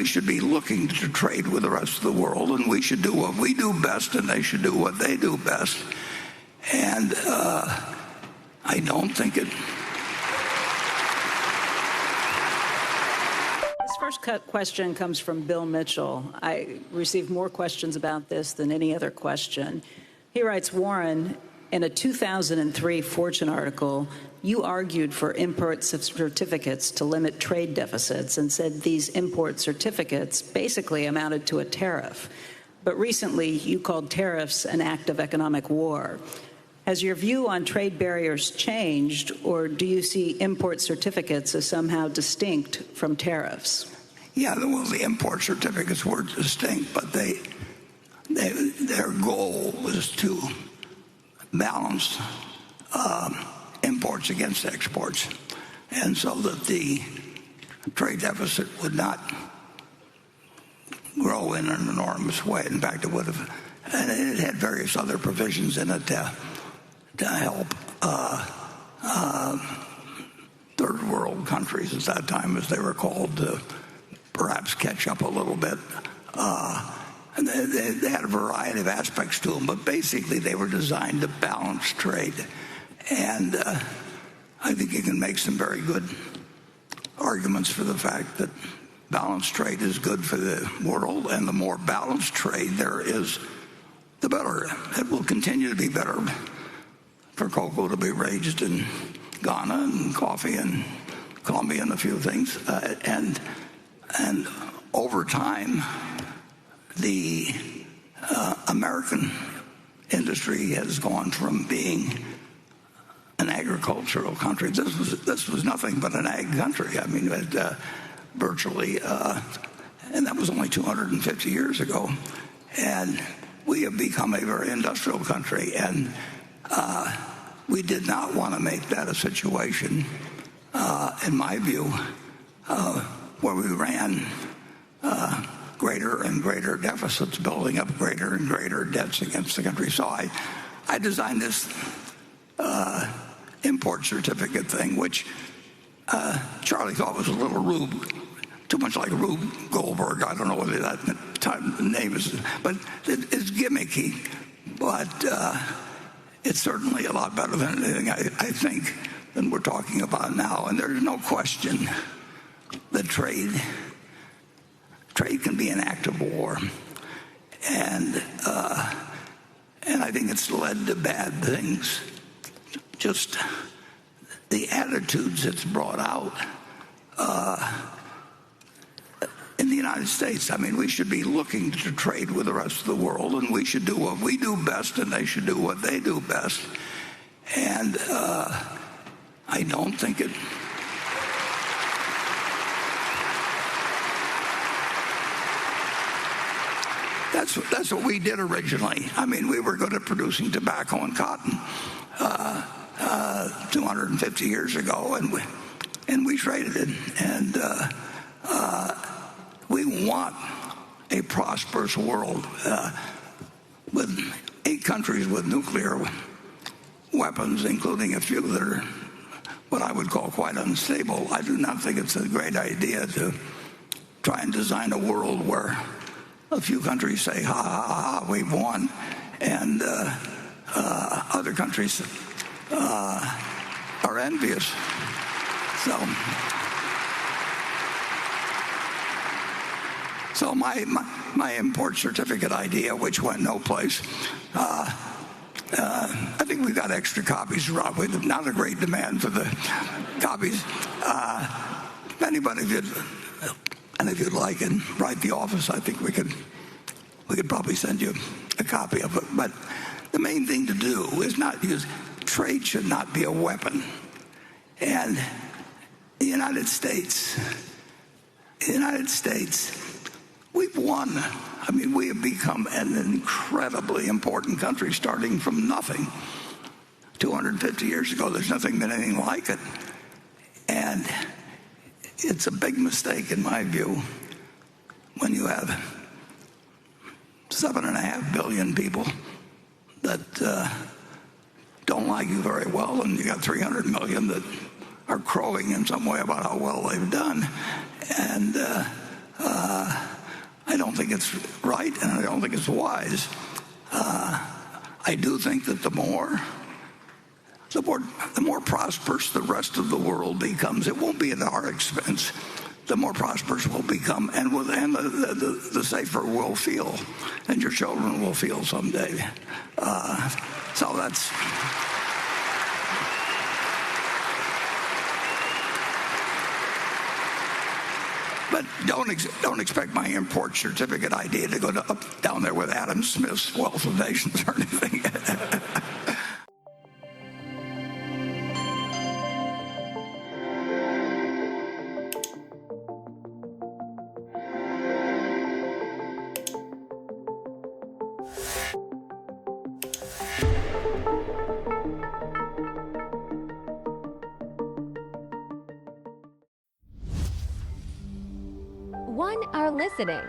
should be looking to trade with the rest of the world, and we should do what we do best, and they should do what they do best. And I don't think it... This first question comes from Bill Mitchell. I received more questions about this than any other question. He writes, Warren, in a 2003 Fortune article, you argued for import certificates to limit trade deficits and said these import certificates basically amounted to a tariff. But recently, you called tariffs an act of economic war. Has your view on trade barriers changed, or do you see import certificates as somehow distinct from tariffs? Yeah, well, the import certificates were distinct, but their goal was to balance imports against exports, and so that the trade deficit would not grow in an enormous way. In fact, it would have, and it had various other provisions in it to help third world countries at that time, as they were called, to perhaps catch up a little bit. And they had a variety of aspects to them, but basically they were designed to balance trade. And I think you can make some very good arguments for the fact that balanced trade is good for the world, and the more balanced trade there is, the better. It will continue to be better for cocoa to be raised in Ghana, and coffee in Colombia, and a few things. And over time, the American industry has gone from being an agricultural country. This was nothing but an ag country. I mean, virtually, and that was only 250 years ago. And we have become a very industrial country, and we did not want to make that a situation, in my view, where we ran greater and greater deficits, building up greater and greater debts against the country. So I designed this import certificate thing, which Charlie thought was a little Rube, too much like Rube Goldberg. I don't know whether that name is, but it's gimmicky, but it's certainly a lot better than anything I think than we're talking about now. And there's no question that trade can be an act of war, and I think it's led to bad things. Just the attitudes it's brought out in the United States. I mean, we should be looking to trade with the rest of the world, and we should do what we do best, and they should do what they do best. And I don't think it... That's what we did originally. I mean, we were good at producing tobacco and cotton 250 years ago, and we traded it. And we want a prosperous world with 8 countries with nuclear weapons, including a few that are what I would call quite unstable. I do not think it's a great idea to try and design a world where a few countries say, ha, ha, ha, we've won, and other countries are envious. So my import certificate idea, which went no place, I think we got extra copies, Rob. With not a great demand for the copies. If anybody did, and if you'd like, and write the office, I think we could probably send you a copy of it. But the main thing to do is not use trade. Should not be a weapon. And the United States, we've won. I mean, we have become an incredibly important country, starting from nothing 250 years ago. There's nothing been anything like it. And it's a big mistake, in my view, when you have 7.5 billion people that don't like you very well, and you got 300 million that are crowing in some way about how well they've done. And don't think it's right, and I don't think it's wise. I do think that the more prosperous the rest of the world becomes, it won't be at our expense. The more prosperous we'll become, and the safer we'll feel, and your children will feel someday. So that's. But don't expect my import certificate idea to go up down there with Adam Smith's Wealth of Nations or anything. One are listening.